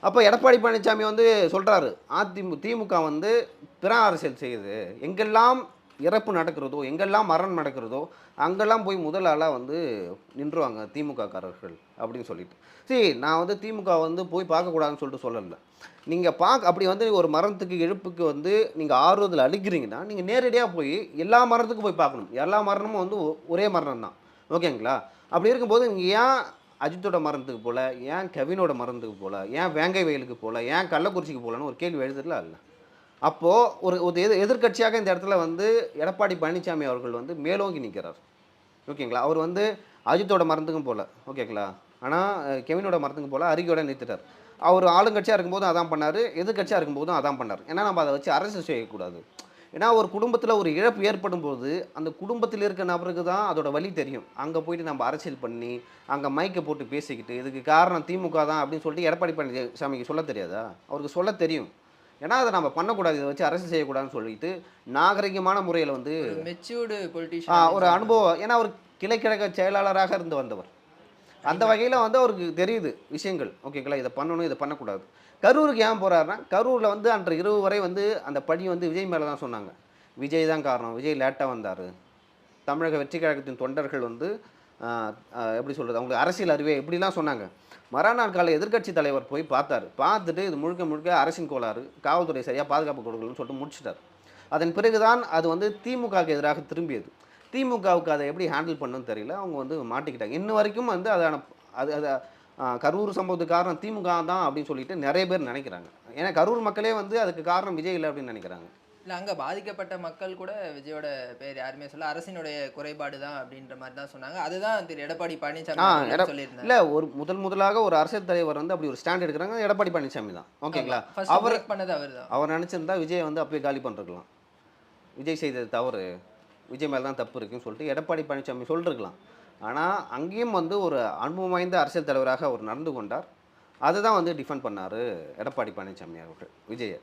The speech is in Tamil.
அப்போ எடப்பாடி பழனிசாமி வந்து சொல்கிறாரு, திமுக வந்து பிற அரசியல் செய்யுது, எங்கெல்லாம் இறப்பு நடக்கிறதோ, எங்கெல்லாம் மரணம் நடக்கிறதோ, அங்கெல்லாம் போய் முதல் ஆளாக வந்து நின்றுவாங்க திமுககாரர்கள் அப்படின்னு சொல்லிட்டு. சரி, நான் வந்து திமுக வந்து போய் பார்க்கக்கூடாதுன்னு சொல்லிட்டு சொல்லலை. நீங்கள் அப்படி வந்து ஒரு மரணத்துக்கு இழப்புக்கு வந்து நீங்கள் ஆறுதல் அளிக்கிறீங்கன்னா, நீங்கள் நேரடியாக போய் எல்லா மரணத்துக்கும் போய் பார்க்கணும். எல்லா மரணமும் வந்து ஒரே மரணம் தான். ஓகேங்களா? அப்படி இருக்கும்போது நீங்கள் ஏன் அஜித்தோட மரணத்துக்கு போகல, ஏன் கெவினோட மரணத்துக்கு போகல, ஏன் வேங்கை வயலுக்கு போகல, ஏன் கள்ளக்குறிச்சிக்கு போகலன்னு ஒரு கேள்வி எழுதுறதுல இல்லை. அப்போது ஒரு எதிர்க்கட்சியாக இந்த இடத்துல வந்து எடப்பாடி பழனிசாமி அவர்கள் வந்து மேலோங்கி நிற்கிறார். ஓகேங்களா? அவர் வந்து அஜித்தோட மரணத்துக்கும் போகல. ஓகேங்களா? ஆனால் கெவினோட மரணத்துக்கும் போகல, அறிக்கையோட நிறுத்திட்டார். அவர் ஆளுங்கட்சியாக இருக்கும்போதும் அதான் பண்ணார், எதிர்க்கட்சியாக இருக்கும்போதும் அதான் பண்ணார். ஏன்னா நம்ம அதை வச்சு அரசியல் செய்யக்கூடாது. ஏன்னா ஒரு குடும்பத்தில் ஒரு இழப்பு ஏற்படும் போது அந்த குடும்பத்தில் இருக்க நபருக்கு தான் அதோட வலி தெரியும். அங்கே போயிட்டு நம்ம அரசியல் பண்ணி அங்கே மைக்கை போட்டு பேசிக்கிட்டு இதுக்கு காரணம் திமுக தான் அப்படின்னு சொல்லிட்டு எடப்பாடி பழனிசாமிக்கு சொல்ல தெரியாதா? அவருக்கு சொல்ல தெரியும். ஏன்னா அதை நம்ம பண்ணக்கூடாது, இதை வச்சு அரசியல் செய்யக்கூடாதுன்னு சொல்லிட்டு நாகரிகமான முறையில் வந்து மெச்சூர்டு பொலிட்டிஷியன் ஒரு அனுபவம். ஏன்னா அவர் கிளைக்கழக செயலாளராக இருந்து வந்தவர். அந்த வகையில் வந்து அவருக்கு தெரியுது விஷயங்கள். ஓகேங்களா? இதை பண்ணணும், இதை பண்ணக்கூடாது. கரூருக்கு ஏன் போகிறாருன்னா, கரூரில் வந்து அன்று இரவு வரை வந்து அந்த பழி வந்து விஜய் மேலே தான் சொன்னாங்க. விஜய் தான் காரணம், விஜய் லேட்டாக வந்தார், தமிழக வெற்றி கழகத்தின் தொண்டர்கள் வந்து எப்படி சொல்கிறது, அவங்களுக்கு அரசியல் அறிவே இப்படிலாம் சொன்னாங்க. மறுநாள் காலை எதிர்க்கட்சி தலைவர் போய் பார்த்தாரு. பார்த்துட்டு இது முழுக்க முழுக்க அரசின் கோளாறு, காவல்துறை சரியாக பாதுகாப்பு கொடுக்கலன்னு சொல்லிட்டு முடிச்சிட்டார். அதன் பிறகு தான் அது வந்து திமுகவுக்கு எதிராக திரும்பியது. திமுகவுக்கு அதை எப்படி ஹேண்டில் பண்ணணும்னு தெரியல. அவங்க வந்து மாட்டிக்கிட்டாங்க. இன்ன வரைக்கும் வந்து அதான அது அது கரூர் சம்பவத்துக்கு காரணம் திமுக தான் அப்படின்னு சொல்லிட்டு நிறைய பேர் நினைக்கிறாங்க. ஏன்னா கரூர் மக்களே வந்து அதுக்கு காரணம் விஜய் இல்லை அப்படின்னு நினைக்கிறாங்க. இல்லை, அங்கே பாதிக்கப்பட்ட மக்கள் கூட விஜயோட பேர் யாருமே சொல்ல, அரசினுடைய குறைபாடு தான் அப்படின்ற மாதிரி தான் சொன்னாங்க. அதுதான் திரு எடப்பாடி பழனிசாமி சொல்லியிருந்தாங்க. இல்லை, ஒரு முதலாக ஒரு அரசியல் தலைவர் வந்து அப்படி ஒரு ஸ்டாண்ட் எடுக்கிறாங்க, எடப்பாடி பழனிசாமி தான். ஓகேங்களா? அவர் பண்ணது அவர் தான். அவர் நினச்சிருந்தா விஜய் வந்து அப்பயே காலி பண்ணிருக்கலாம். விஜய் செய்தது தவறு, விஜய் மேலே தான் தப்பு இருக்குன்னு சொல்லிட்டு எடப்பாடி பழனிசாமி சொல்லிருக்கலாம். ஆனால் அங்கேயும் வந்து ஒரு அனுபவம் வாய்ந்த அரசியல் தலைவராக அவர் நடந்து கொண்டார். அதை தான் வந்து டிஃபெண்ட் பண்ணார் எடப்பாடி பழனிசாமி அவர்கள் விஜயை.